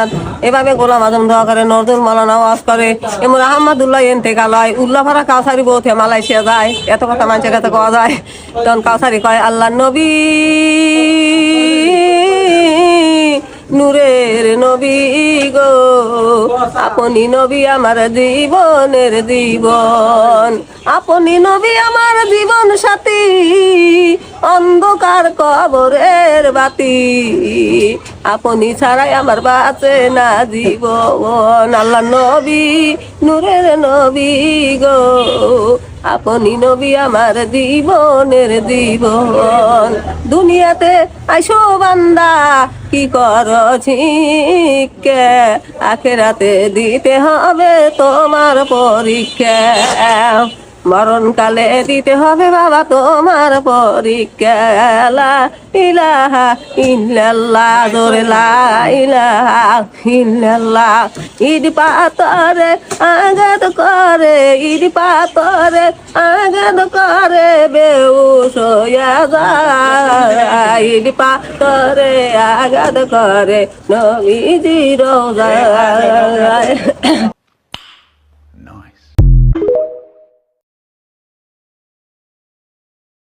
জান্নাত। এভাবে গোলাম আজম দোয়া করে, নজরুল মাওলানা ওয়াজ করে, এমন আহমদুল্লাহ ইন্তেকাল হয়, উল্লাপাড়া কাউসারি বউতে মালয়েশিয়া যায়, এত কথা মানুষের কাছে কওয়া যায়। তখন কাউসারি কয় আল্লাহ নবী, নূরের নবী গো, আপনি নবী আমার জীবনের জীবন, আপনি নবী আমার জীবন সাথী, অন্ধকার কবরের বাতি, আপনি ছাড়াই আমার বাঁচে না জীবন। আল্লাহ নবী, নূরের নবী গো, আপনি নবী আমার জীবনের জীবন। দুনিয়াতে আইসো বান্দা কি করছি কে, আখেরাতে দিতে হবে তোমার পরীক্ষা, মরণকালে দিতে হবে বাবা তোমার পরীক্ষা। লা ইলাহা ইল্লাল্লাহ, জোরে লা ইলাহা ইল্লাল্লাহ। ইট পাথরে আঘাত করে, ইট পাথরে আঘাত করে, বেহুশ হইয়া যায়, ইট পাথরে আঘাত করে, নবীজি রোজায়।